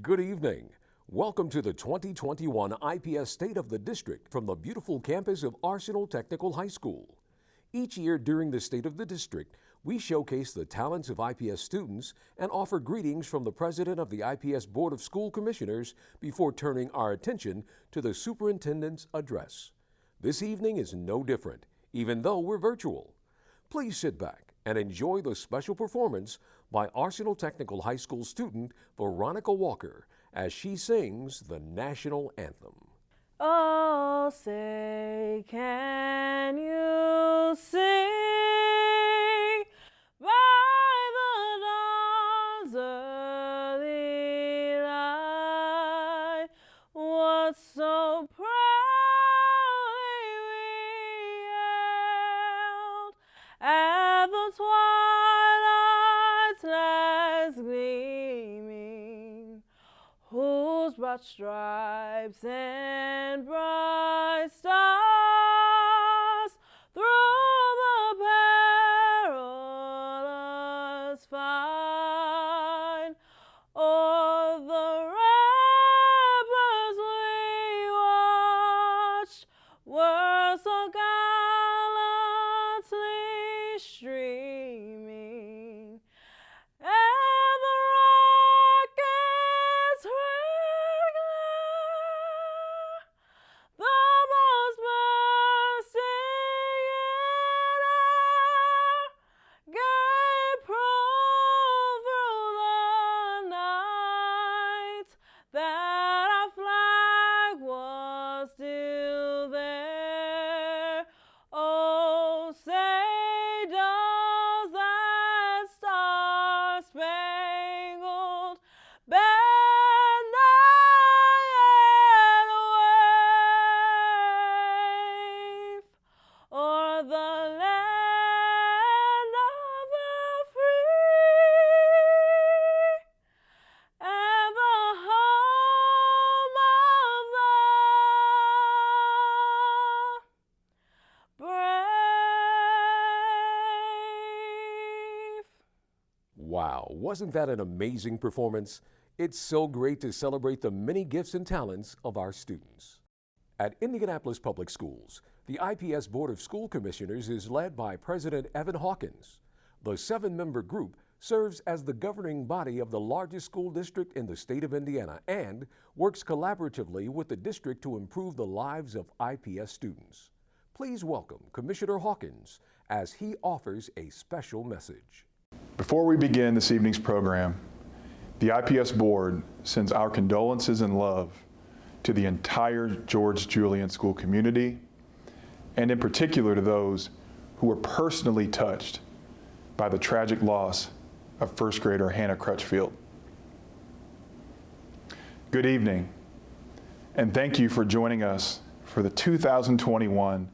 Good evening. Welcome to the 2021 IPS State of the District from the beautiful campus of Arsenal Technical High School. Each year during the State of the District, we showcase the talents of IPS students and offer greetings from the President of the IPS Board of School Commissioners before turning our attention to the Superintendent's address. This evening is no different, even though we're virtual. Please sit back and enjoy the special performance by Arsenal Technical High School student Veronica Walker as she sings the national anthem. Oh, say, can you sing by the dawn's early light what so proudly we hailed at the twilight's last gleaming, whose broad stripes and bright stars through the perilous fight o'er the ramparts we watched were so gallantly streaming, and the rockets' red glare, the most bursting in air, gave proof through the night that our flag was still there. Oh, say does that star-spangled banner yet wave o'er the land of the free and the home of the brave? Wow, wasn't that an amazing performance? It's so great to celebrate the many gifts and talents of our students. At Indianapolis Public Schools, the IPS Board of School Commissioners is led by President Evan Hawkins. The 7-member group serves as the governing body of the largest school district in the state of Indiana and works collaboratively with the district to improve the lives of IPS students. Please welcome Commissioner Hawkins as he offers a special message. Before we begin this evening's program, the IPS Board sends our condolences and love to the entire George Julian School community, and in particular to those who were personally touched by the tragic loss of first grader Hannah Crutchfield. Good evening, and thank you for joining us for the 2021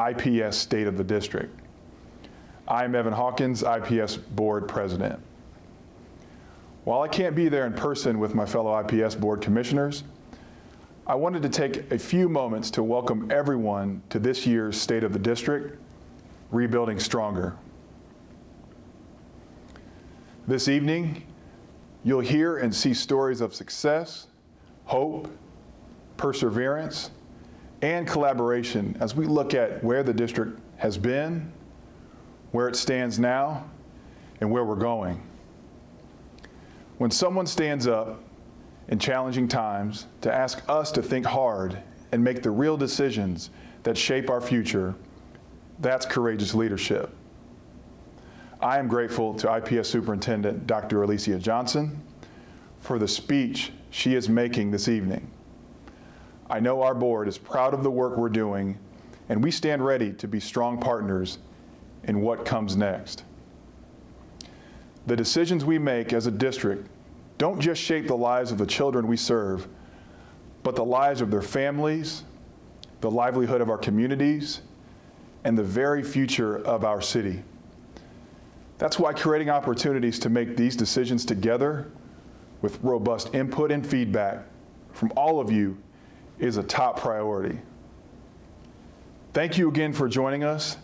IPS State of the District. I'm Evan Hawkins, IPS Board President. While I can't be there in person with my fellow IPS Board Commissioners, I wanted to take a few moments to welcome everyone to this year's State of the District, Rebuilding Stronger. This evening, you'll hear and see stories of success, hope, perseverance, and collaboration as we look at where the district has been, where it stands now, and where we're going. When someone stands up in challenging times to ask us to think hard and make the real decisions that shape our future, that's courageous leadership. I am grateful to IPS Superintendent Dr. Alicia Johnson for the speech she is making this evening. I know our board is proud of the work we're doing, and we stand ready to be strong partners in what comes next. The decisions we make as a district don't just shape the lives of the children we serve, but the lives of their families, the livelihood of our communities, and the very future of our city. That's why creating opportunities to make these decisions together with robust input and feedback from all of you is a top priority. Thank you again for joining us,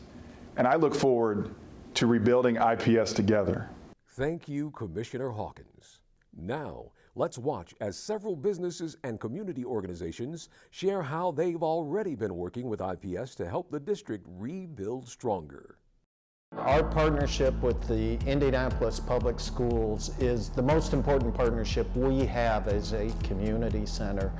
and I look forward to rebuilding IPS together. Thank you, Commissioner Hawkins. Now, Let's watch as several businesses and community organizations share how they've already been working with IPS to help the district rebuild stronger. Our partnership with the Indianapolis Public Schools is the most important partnership we have as a community center.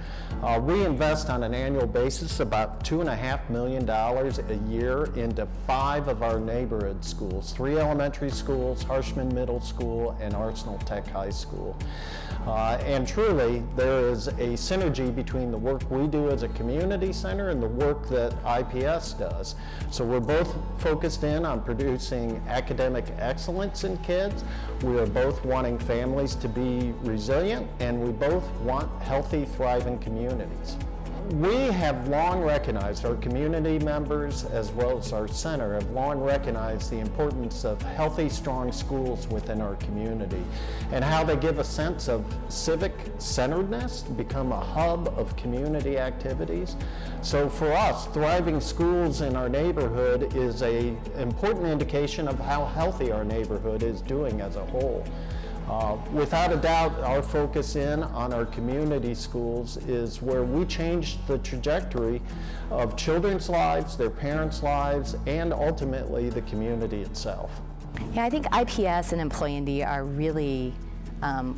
We invest on an annual basis about $2.5 million a year into 5 of our neighborhood schools, 3 elementary schools, Harshman Middle School, and Arsenal Tech High School. And truly, there is a synergy between the work we do as a community center and the work that IPS does. So we're both focused in on producing academic excellence in kids. We are both wanting families to be resilient, and we both want healthy, thriving communities. We have long recognized, our community members as well as our center have long recognized the importance of healthy, strong schools within our community and how they give a sense of civic centeredness, become a hub of community activities. So for us, thriving schools in our neighborhood is an important indication of how healthy our neighborhood is doing as a whole. Without a doubt, our focus in on our community schools is where we change the trajectory of children's lives, their parents' lives, and ultimately the community itself. Yeah, I think IPS and Employee ND are really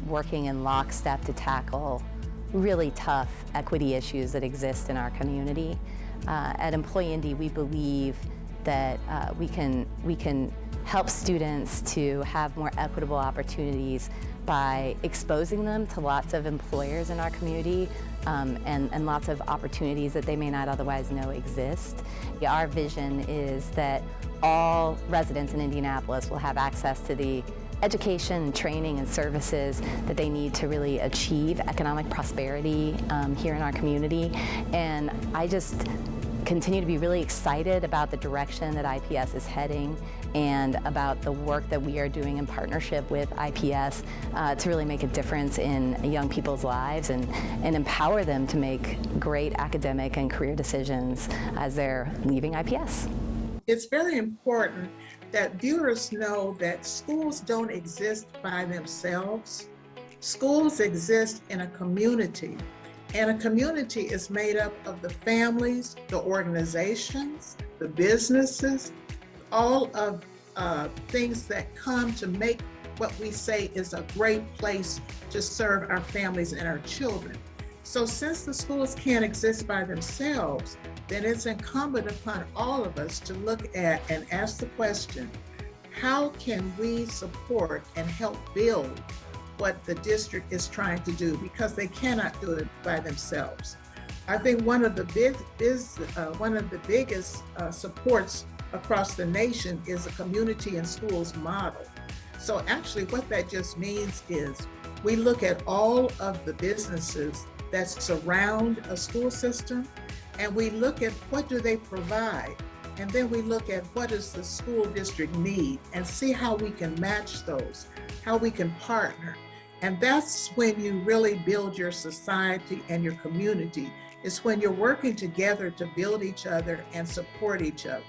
working in lockstep to tackle really tough equity issues that exist in our community. At Employee ND, we believe that we can help students to have more equitable opportunities by exposing them to lots of employers in our community and lots of opportunities that they may not otherwise know exist. Our vision is that all residents in Indianapolis will have access to the education, training, and services that they need to really achieve economic prosperity here in our community. And I just continue to be really excited about the direction that IPS is heading and about the work that we are doing in partnership with IPS to really make a difference in young people's lives and empower them to make great academic and career decisions as they're leaving IPS. It's very important that viewers know that schools don't exist by themselves. Schools exist in a community. And a community is made up of the families, the organizations, the businesses, all of things that come to make what we say is a great place to serve our families and our children. So since the schools can't exist by themselves, then it's incumbent upon all of us to look at and ask the question, how can we support and help build what the district is trying to do, because they cannot do it by themselves. I think one of the biggest supports across the nation is a community and schools model. So actually what that just means is we look at all of the businesses that surround a school system, and we look at what do they provide, and then we look at what does the school district need and see how we can match those, how we can partner. And that's when you really build your society and your community. It's when you're working together to build each other and support each other.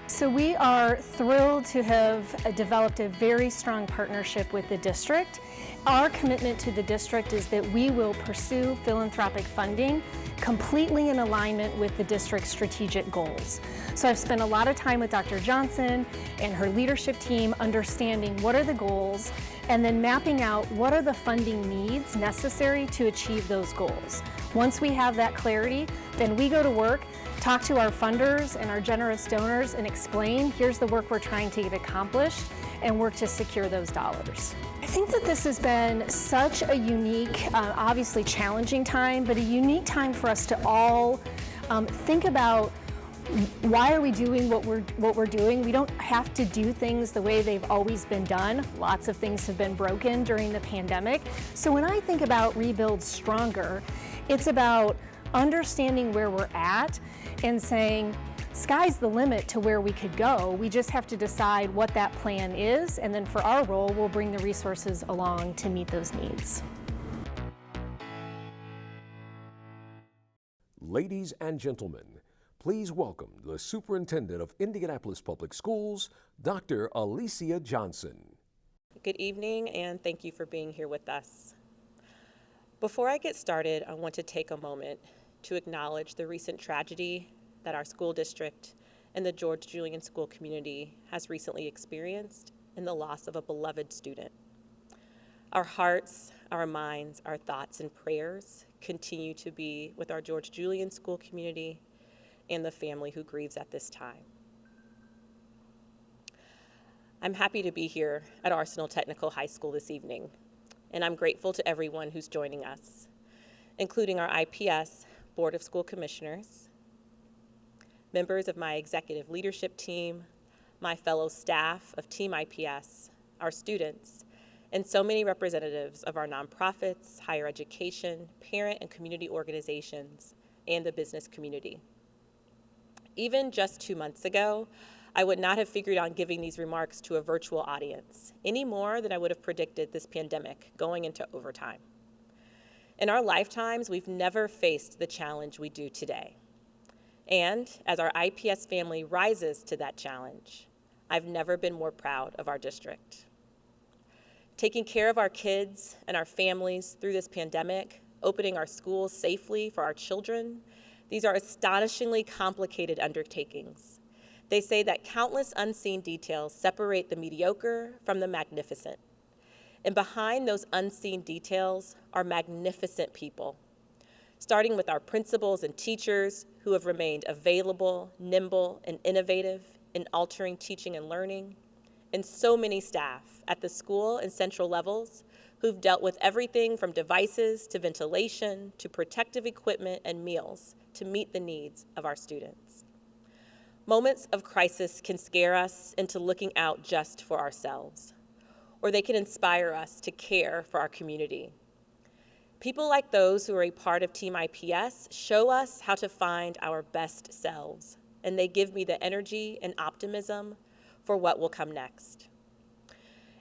So we are thrilled to have developed a very strong partnership with the district. Our commitment to the district is that we will pursue philanthropic funding completely in alignment with the district's strategic goals. So I've spent a lot of time with Dr. Johnson and her leadership team understanding what are the goals and then mapping out what are the funding needs necessary to achieve those goals. Once we have that clarity, then we go to work, talk to our funders and our generous donors and explain, here's the work we're trying to get accomplished, and work to secure those dollars. I think that this has been such a unique, obviously challenging time, but a unique time for us to all think about why are we doing what we're doing. We don't have to do things the way they've always been done. Lots of things have been broken during the pandemic. So when I think about Rebuild Stronger, it's about understanding where we're at and saying, sky's the limit to where we could go. We just have to decide what that plan is, and then for our role, we'll bring the resources along to meet those needs. Ladies and gentlemen, please welcome the Superintendent of Indianapolis Public Schools, Dr. Alicia Johnson. Good evening, and thank you for being here with us. Before I get started, I want to take a moment to acknowledge the recent tragedy that our school district and the George Julian School community has recently experienced in the loss of a beloved student. Our hearts, our minds, our thoughts, and prayers continue to be with our George Julian School community and the family who grieves at this time. I'm happy to be here at Arsenal Technical High School this evening, and I'm grateful to everyone who's joining us, including our IPS Board of School Commissioners, members of my executive leadership team, my fellow staff of Team IPS, our students, and so many representatives of our nonprofits, higher education, parent and community organizations, and the business community. Even just 2 months ago, I would not have figured on giving these remarks to a virtual audience any more than I would have predicted this pandemic going into overtime. In our lifetimes, we've never faced the challenge we do today. And as our IPS family rises to that challenge, I've never been more proud of our district. Taking care of our kids and our families through this pandemic, opening our schools safely for our children, these are astonishingly complicated undertakings. They say that countless unseen details separate the mediocre from the magnificent. And behind those unseen details are magnificent people, starting with our principals and teachers who have remained available, nimble, and innovative in altering teaching and learning, and so many staff at the school and central levels who've dealt with everything from devices to ventilation to protective equipment and meals to meet the needs of our students. Moments of crisis can scare us into looking out just for ourselves, or they can inspire us to care for our community. People like those who are a part of Team IPS show us how to find our best selves, and they give me the energy and optimism for what will come next.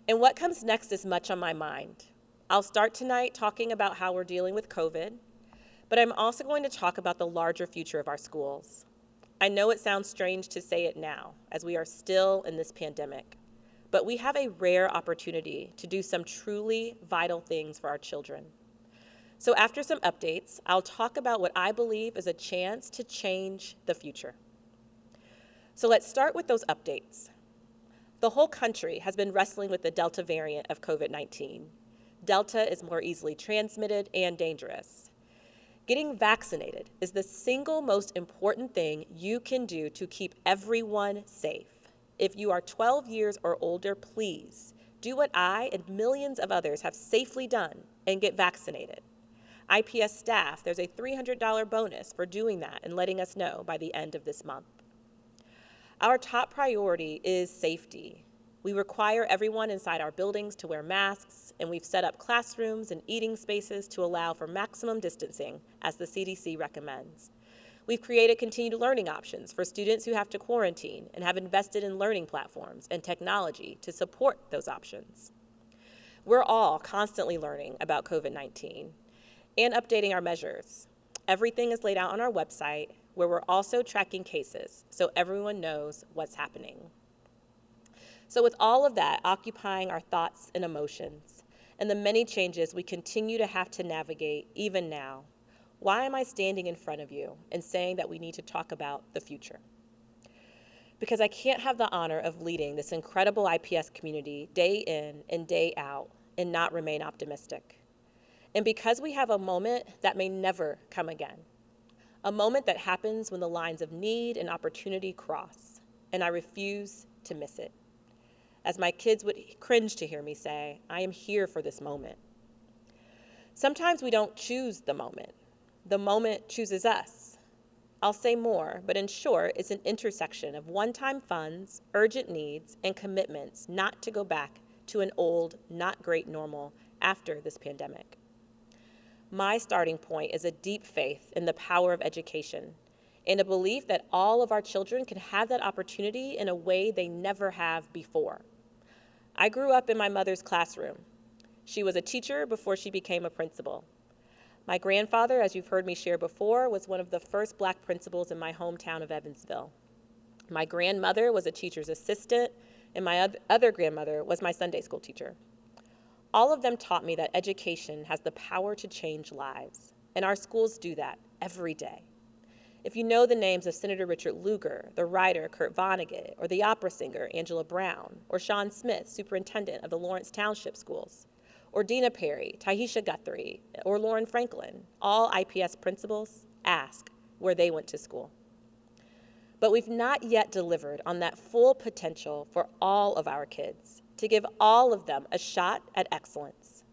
And what comes next is much on my mind. I'll start tonight talking about how we're dealing with COVID, but I'm also going to talk about the larger future of our schools. I know it sounds strange to say it now, as we are still in this pandemic, but we have a rare opportunity to do some truly vital things for our children. So after some updates, I'll talk about what I believe is a chance to change the future. So let's start with those updates. The whole country has been wrestling with the Delta variant of COVID-19. Delta is more easily transmitted and dangerous. Getting vaccinated is the single most important thing you can do to keep everyone safe. If you are 12 years or older, please do what I and millions of others have safely done and get vaccinated. IPS staff, there's a $300 bonus for doing that and letting us know by the end of this month. Our top priority is safety. We require everyone inside our buildings to wear masks, and we've set up classrooms and eating spaces to allow for maximum distancing, as the CDC recommends. We've created continued learning options for students who have to quarantine and have invested in learning platforms and technology to support those options. We're all constantly learning about COVID-19 and updating our measures. Everything is laid out on our website, where we're also tracking cases so everyone knows what's happening. So with all of that occupying our thoughts and emotions, and the many changes we continue to have to navigate even now, why am I standing in front of you and saying that we need to talk about the future? Because I can't have the honor of leading this incredible IPS community day in and day out and not remain optimistic. And because we have a moment that may never come again. A moment that happens when the lines of need and opportunity cross, and I refuse to miss it. As my kids would cringe to hear me say, I am here for this moment. Sometimes we don't choose the moment. The moment chooses us. I'll say more, but in short, it's an intersection of one-time funds, urgent needs, and commitments not to go back to an old, not great normal after this pandemic. My starting point is a deep faith in the power of education and a belief that all of our children can have that opportunity in a way they never have before. I grew up in my mother's classroom. She was a teacher before she became a principal. My grandfather, as you've heard me share before, was one of the first Black principals in my hometown of Evansville. My grandmother was a teacher's assistant, and my other grandmother was my Sunday school teacher. All of them taught me that education has the power to change lives, and our schools do that every day. If you know the names of Senator Richard Lugar, the writer Kurt Vonnegut, or the opera singer Angela Brown, or Sean Smith, Superintendent of the Lawrence Township Schools, or Dina Perry, Tahisha Guthrie, or Lauren Franklin, all IPS principals, ask where they went to school. But we've not yet delivered on that full potential for all of our kids, to give all of them a shot at excellence.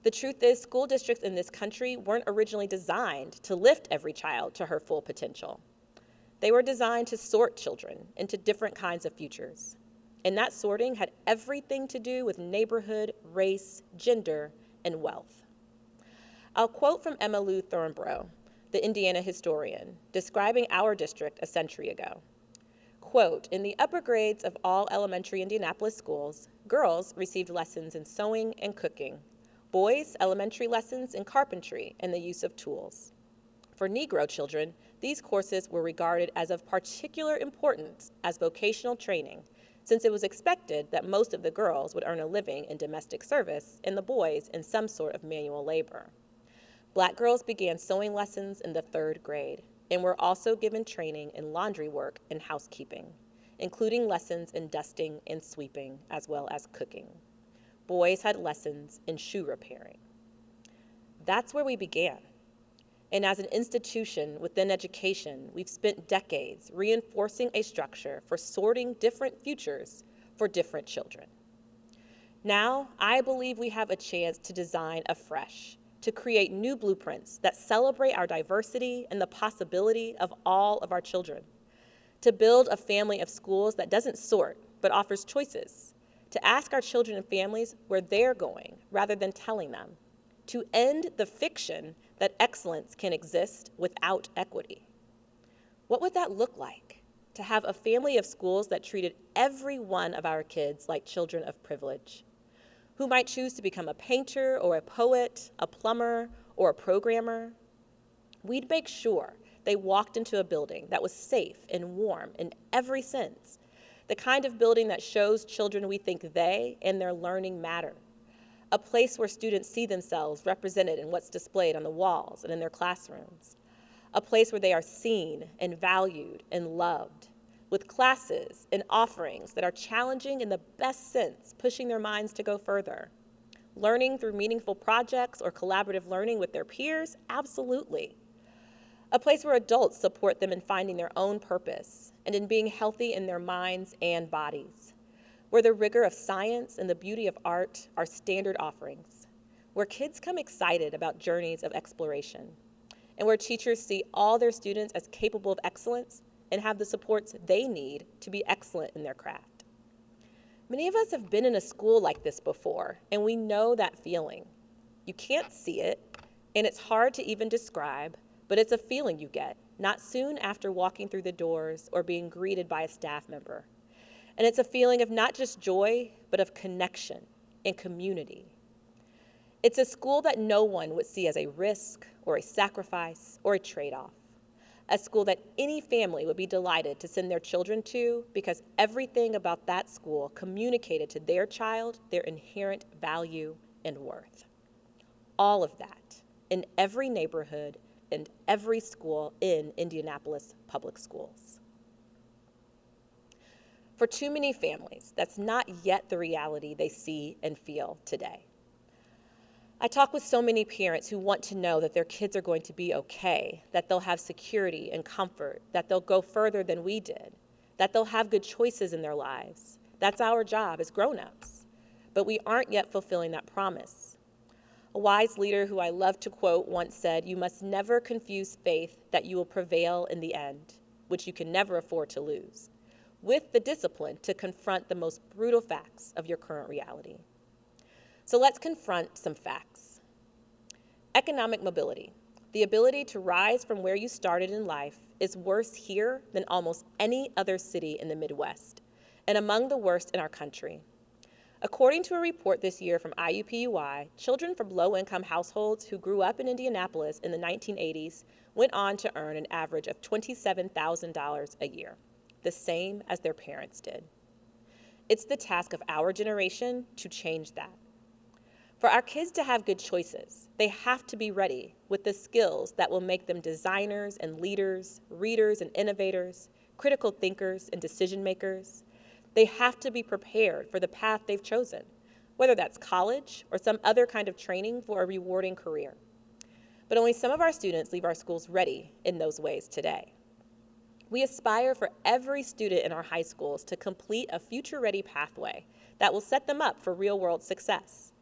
The truth is, school districts in this country weren't originally designed to lift every child to her full potential. They were designed to sort children into different kinds of futures. And that sorting had everything to do with neighborhood, race, gender, and wealth. I'll quote from Emma Lou Thornborough, the Indiana historian, describing our district a century ago. Quote, in the upper grades of all elementary Indianapolis schools, girls received lessons in sewing and cooking. Boys, elementary lessons in carpentry and the use of tools. For Negro children, these courses were regarded as of particular importance as vocational training, since it was expected that most of the girls would earn a living in domestic service and the boys in some sort of manual labor. Black girls began sewing lessons in the 3rd grade and were also given training in laundry work and housekeeping, including lessons in dusting and sweeping, as well as cooking. Boys had lessons in shoe repairing. That's where we began. And as an institution within education, we've spent decades reinforcing a structure for sorting different futures for different children. Now, I believe we have a chance to design afresh, to create new blueprints that celebrate our diversity and the possibility of all of our children, to build a family of schools that doesn't sort, but offers choices, to ask our children and families where they're going rather than telling them, to end the fiction that excellence can exist without equity. What would that look like? To have a family of schools that treated every one of our kids like children of privilege, who might choose to become a painter or a poet, a plumber, or a programmer. We'd make sure they walked into a building that was safe and warm in every sense, the kind of building that shows children we think they and their learning matter, a place where students see themselves represented in what's displayed on the walls and in their classrooms, a place where they are seen and valued and loved, with classes and offerings that are challenging in the best sense, pushing their minds to go further. Learning through meaningful projects or collaborative learning with their peers, absolutely. A place where adults support them in finding their own purpose and in being healthy in their minds and bodies, where the rigor of science and the beauty of art are standard offerings, where kids come excited about journeys of exploration, and where teachers see all their students as capable of excellence and have the supports they need to be excellent in their craft. Many of us have been in a school like this before, and we know that feeling. You can't see it, and it's hard to even describe, but it's a feeling you get, not soon after walking through the doors or being greeted by a staff member. And it's a feeling of not just joy, but of connection and community. It's a school that no one would see as a risk or a sacrifice or a trade-off. A school that any family would be delighted to send their children to because everything about that school communicated to their child their inherent value and worth. All of that in every neighborhood and every school in Indianapolis Public Schools. For too many families, that's not yet the reality they see and feel today. I talk with so many parents who want to know that their kids are going to be okay, that they'll have security and comfort, that they'll go further than we did, that they'll have good choices in their lives. That's our job as grown-ups. But we aren't yet fulfilling that promise. A wise leader who I love to quote once said, "You must never confuse faith that you will prevail in the end, which you can never afford to lose, with the discipline to confront the most brutal facts of your current reality." So let's confront some facts. Economic mobility, the ability to rise from where you started in life, is worse here than almost any other city in the Midwest, and among the worst in our country. According to a report this year from IUPUI, children from low-income households who grew up in Indianapolis in the 1980s went on to earn an average of $27,000 a year, the same as their parents did. It's the task of our generation to change that. For our kids to have good choices, they have to be ready with the skills that will make them designers and leaders, readers and innovators, critical thinkers and decision makers. They have to be prepared for the path they've chosen, whether that's college or some other kind of training for a rewarding career. But only some of our students leave our schools ready in those ways today. We aspire for every student in our high schools to complete a future-ready pathway that will set them up for real-world success.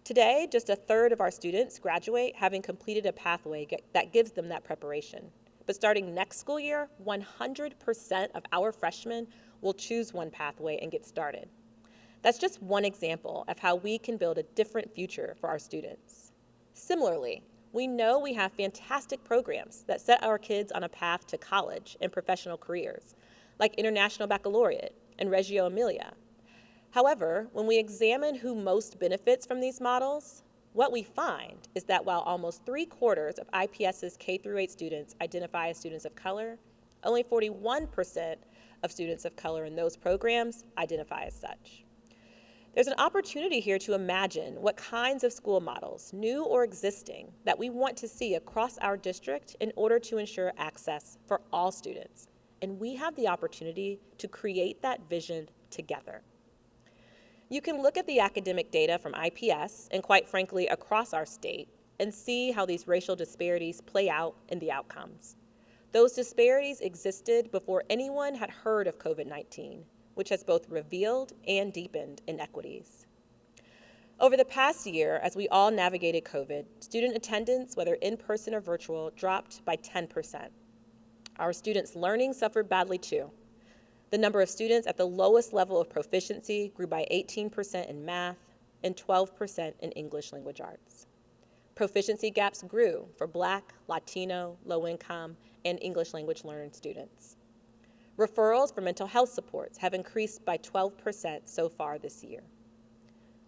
Today, just a third of our students graduate having completed a pathway that gives them that preparation. But starting next school year, 100% of our freshmen will choose one pathway and get started. That's just one example of how we can build a different future for our students. Similarly, we know we have fantastic programs that set our kids on a path to college and professional careers, like International Baccalaureate and Reggio Emilia. However, when we examine who most benefits from these models, what we find is that while almost 3/4 of IPS's K-8 students identify as students of color, only 41% of students of color in those programs identify as such. There's an opportunity here to imagine what kinds of school models, new or existing, that we want to see across our district in order to ensure access for all students. And we have the opportunity to create that vision together. You can look at the academic data from IPS and, quite frankly, across our state and see how these racial disparities play out in the outcomes. Those disparities existed before anyone had heard of COVID-19, which has both revealed and deepened inequities. Over the past year, as we all navigated COVID, student attendance, whether in person or virtual, dropped by 10%. Our students' learning suffered badly too. The number of students at the lowest level of proficiency grew by 18% in math and 12% in English language arts. Proficiency gaps grew for Black, Latino, low-income, and English language learning students. Referrals for mental health supports have increased by 12% so far this year.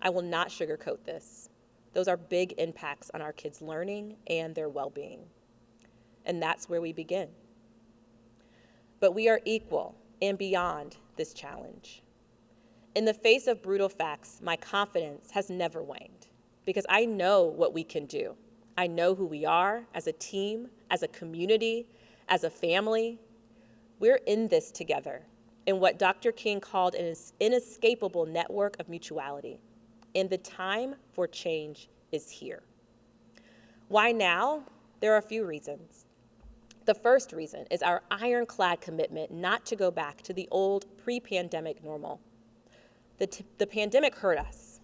I will not sugarcoat this. Those are big impacts on our kids' learning and their well-being. And that's where we begin. But we are equal and beyond this challenge. In the face of brutal facts, my confidence has never waned because I know what we can do. I know who we are as a team, as a community, as a family. We're in this together in what Dr. King called an inescapable network of mutuality, and the time for change is here. Why now? There are a few reasons. The first reason is our ironclad commitment not to go back to the old pre-pandemic normal. The pandemic hurt us,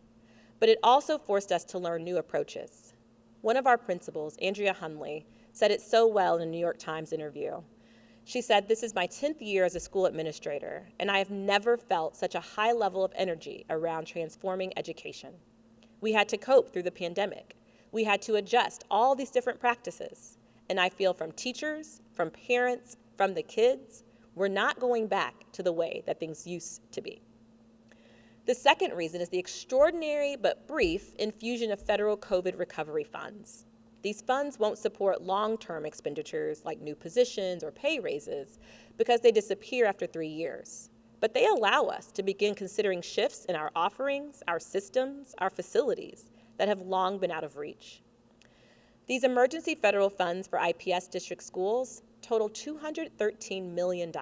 but it also forced us to learn new approaches. One of our principals, Andrea Hunley, said it so well in a New York Times interview. She said, "This is my 10th year as a school administrator, and I have never felt such a high level of energy around transforming education. We had to cope through the pandemic. We had to adjust all these different practices. And I feel from teachers, from parents, from the kids, we're not going back to the way that things used to be." The second reason is the extraordinary but brief infusion of federal COVID recovery funds. These funds won't support long-term expenditures like new positions or pay raises because they disappear after 3 years. But they allow us to begin considering shifts in our offerings, our systems, our facilities that have long been out of reach. These emergency federal funds for IPS district schools total $213 million,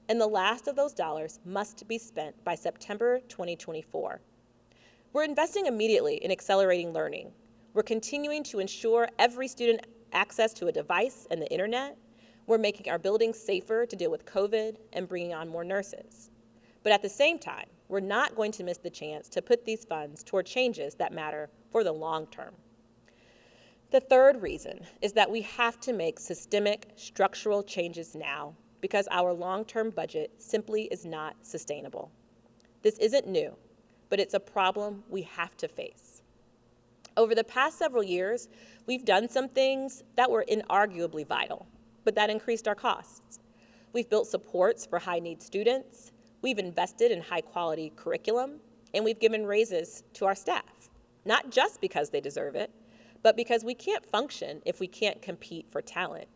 and the last of those dollars must be spent by September 2024. We're investing immediately in accelerating learning. We're continuing to ensure every student access to a device and the internet. We're making our buildings safer to deal with COVID and bringing on more nurses. But at the same time, we're not going to miss the chance to put these funds toward changes that matter for the long term. The third reason is that we have to make systemic, structural changes now because our long-term budget simply is not sustainable. This isn't new, but it's a problem we have to face. Over the past several years, we've done some things that were inarguably vital, but that increased our costs. We've built supports for high-need students, we've invested in high-quality curriculum, and we've given raises to our staff, not just because they deserve it, but because we can't function if we can't compete for talent.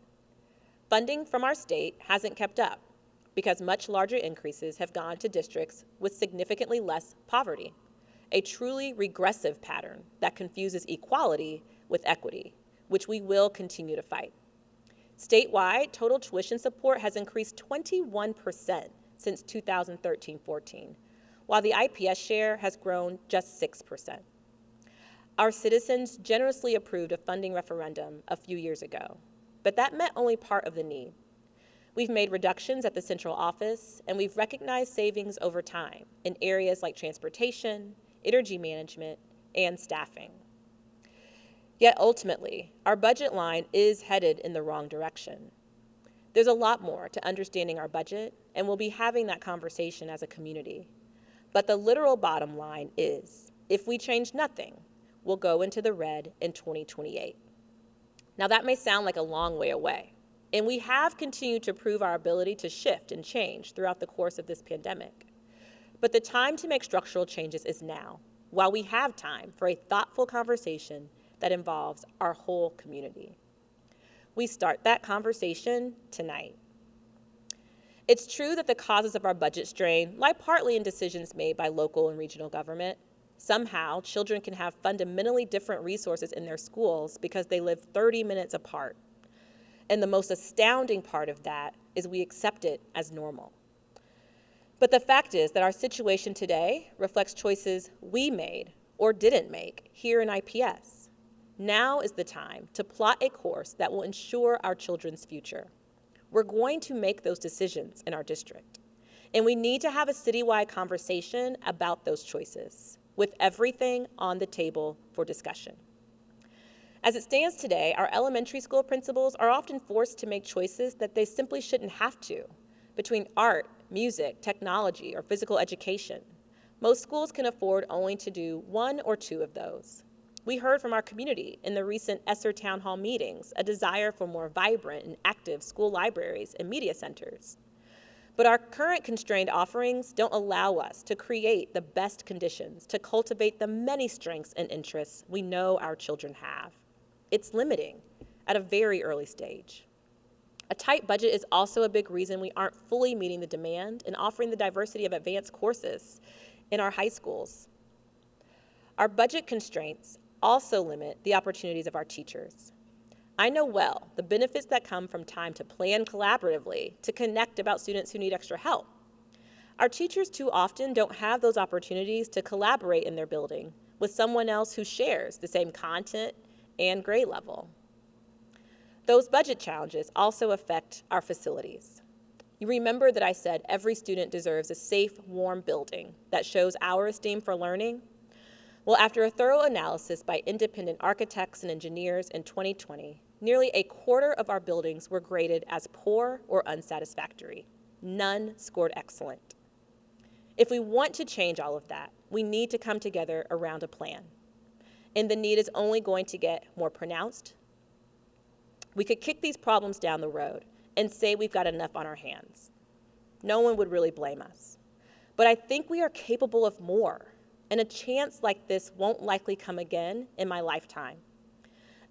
Funding from our state hasn't kept up because much larger increases have gone to districts with significantly less poverty. a truly regressive pattern that confuses equality with equity, which we will continue to fight. Statewide, total tuition support has increased 21% since 2013-14, while the IPS share has grown just 6%. Our citizens generously approved a funding referendum a few years ago, but that met only part of the need. We've made reductions at the central office, and we've recognized savings over time in areas like transportation, energy management, and staffing. Yet ultimately, our budget line is headed in the wrong direction. There's a lot more to understanding our budget, and we'll be having that conversation as a community. But the literal bottom line is, if we change nothing, we'll go into the red in 2028. Now that may sound like a long way away, and we have continued to prove our ability to shift and change throughout the course of this pandemic. But the time to make structural changes is now, while we have time for a thoughtful conversation that involves our whole community. We start that conversation tonight. It's true that the causes of our budget strain lie partly in decisions made by local and regional government. Somehow, children can have fundamentally different resources in their schools because they live 30 minutes apart. And the most astounding part of that is we accept it as normal. But the fact is that our situation today reflects choices we made or didn't make here in IPS. Now is the time to plot a course that will ensure our children's future. We're going to make those decisions in our district, and we need to have a citywide conversation about those choices, with everything on the table for discussion. As it stands today, our elementary school principals are often forced to make choices that they simply shouldn't have to, between art, music, technology, or physical education. Most schools can afford only to do one or two of those. We heard from our community in the recent ESSER Town Hall meetings a desire for more vibrant and active school libraries and media centers. But our current constrained offerings don't allow us to create the best conditions to cultivate the many strengths and interests we know our children have. It's limiting at a very early stage. A tight budget is also a big reason we aren't fully meeting the demand and offering the diversity of advanced courses in our high schools. Our budget constraints also limit the opportunities of our teachers. I know well the benefits that come from time to plan collaboratively, to connect about students who need extra help. Our teachers too often don't have those opportunities to collaborate in their building with someone else who shares the same content and grade level. Those budget challenges also affect our facilities. You remember that I said every student deserves a safe, warm building that shows our esteem for learning? Well, after a thorough analysis by independent architects and engineers in 2020, nearly a quarter of our buildings were graded as poor or unsatisfactory. None scored excellent. If we want to change all of that, we need to come together around a plan. And the need is only going to get more pronounced. We could kick these problems down the road and say we've got enough on our hands. No one would really blame us. But I think we are capable of more. And a chance like this won't likely come again in my lifetime.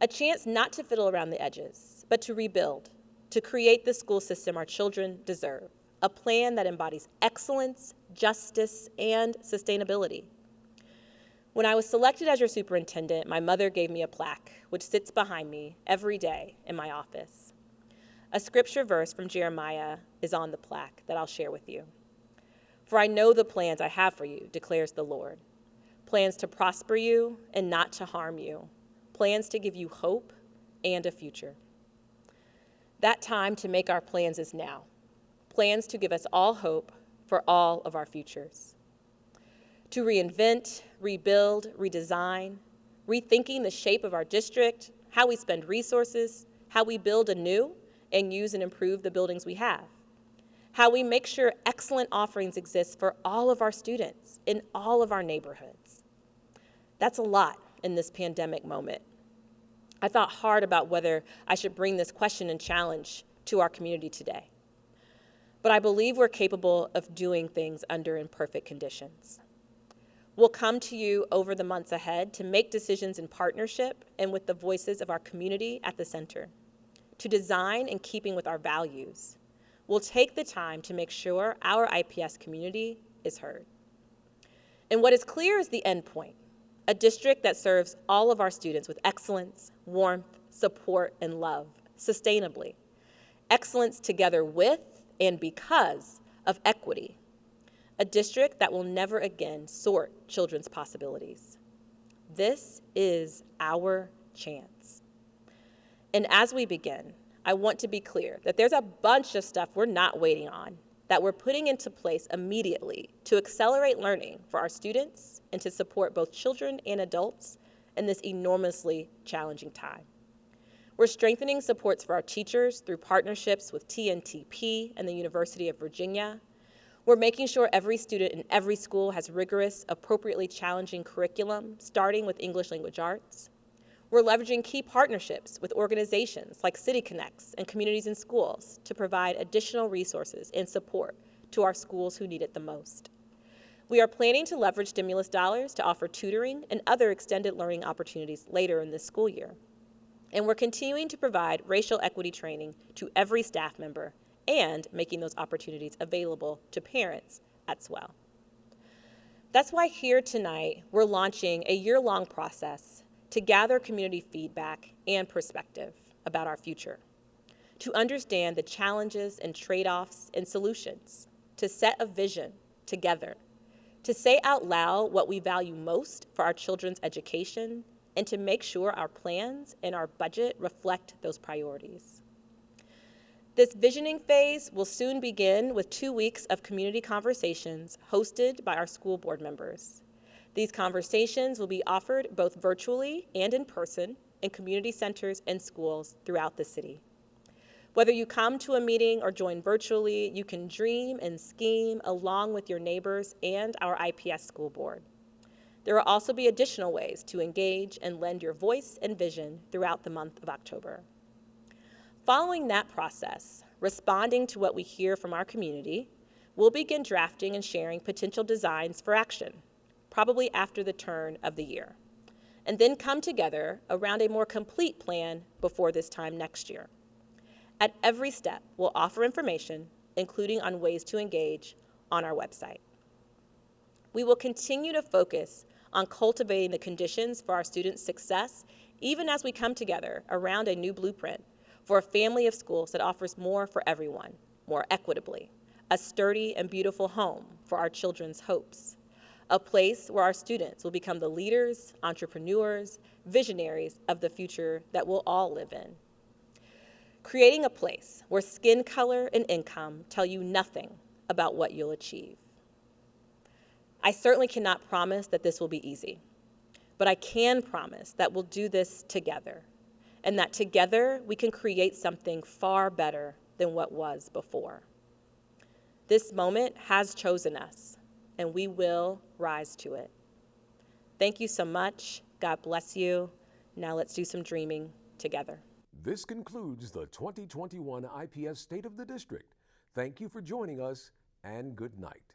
A chance not to fiddle around the edges, but to rebuild, to create the school system our children deserve, a plan that embodies excellence, justice, and sustainability. When I was selected as your superintendent, my mother gave me a plaque, which sits behind me every day in my office. A scripture verse from Jeremiah is on the plaque that I'll share with you. For I know the plans I have for you, declares the Lord. Plans to prosper you and not to harm you. Plans to give you hope and a future. That time to make our plans is now. Plans to give us all hope for all of our futures. To reinvent, rebuild, redesign, rethinking the shape of our district, how we spend resources, how we build anew and use and improve the buildings we have. How we make sure excellent offerings exist for all of our students in all of our neighborhoods. That's a lot in this pandemic moment. I thought hard about whether I should bring this question and challenge to our community today. But I believe we're capable of doing things under imperfect conditions. We'll come to you over the months ahead to make decisions in partnership and with the voices of our community at the center, to design in keeping with our values. We'll take the time to make sure our IPS community is heard. And what is clear is the end point, a district that serves all of our students with excellence, warmth, support, and love, sustainably. Excellence together with and because of equity. A district that will never again sort children's possibilities. This is our chance. And as we begin, I want to be clear that there's a bunch of stuff we're not waiting on, that we're putting into place immediately to accelerate learning for our students and to support both children and adults in this enormously challenging time. We're strengthening supports for our teachers through partnerships with TNTP and the University of Virginia. We're making sure every student in every school has rigorous, appropriately challenging curriculum, starting with English language arts. We're leveraging key partnerships with organizations like City Connects and Communities in Schools to provide additional resources and support to our schools who need it the most. We are planning to leverage stimulus dollars to offer tutoring and other extended learning opportunities later in this school year. And we're continuing to provide racial equity training to every staff member and making those opportunities available to parents as well. That's why here tonight, we're launching a year-long process to gather community feedback and perspective about our future, to understand the challenges and trade-offs and solutions, to set a vision together, to say out loud what we value most for our children's education, and to make sure our plans and our budget reflect those priorities. This visioning phase will soon begin with 2 weeks of community conversations hosted by our school board members. These conversations will be offered both virtually and in person in community centers and schools throughout the city. Whether you come to a meeting or join virtually, you can dream and scheme along with your neighbors and our IPS school board. There will also be additional ways to engage and lend your voice and vision throughout the month of October. Following that process, responding to what we hear from our community, we'll begin drafting and sharing potential designs for action, probably after the turn of the year, and then come together around a more complete plan before this time next year. At every step, we'll offer information, including on ways to engage, on our website. We will continue to focus on cultivating the conditions for our students' success, even as we come together around a new blueprint for a family of schools that offers more for everyone, more equitably, a sturdy and beautiful home for our children's hopes, a place where our students will become the leaders, entrepreneurs, visionaries of the future that we'll all live in. Creating a place where skin color and income tell you nothing about what you'll achieve. I certainly cannot promise that this will be easy, but I can promise that we'll do this together, and that together we can create something far better than what was before. This moment has chosen us, and we will rise to it. Thank you so much. God bless you. Now let's do some dreaming together. This concludes the 2021 IPS State of the District. Thank you for joining us, and good night.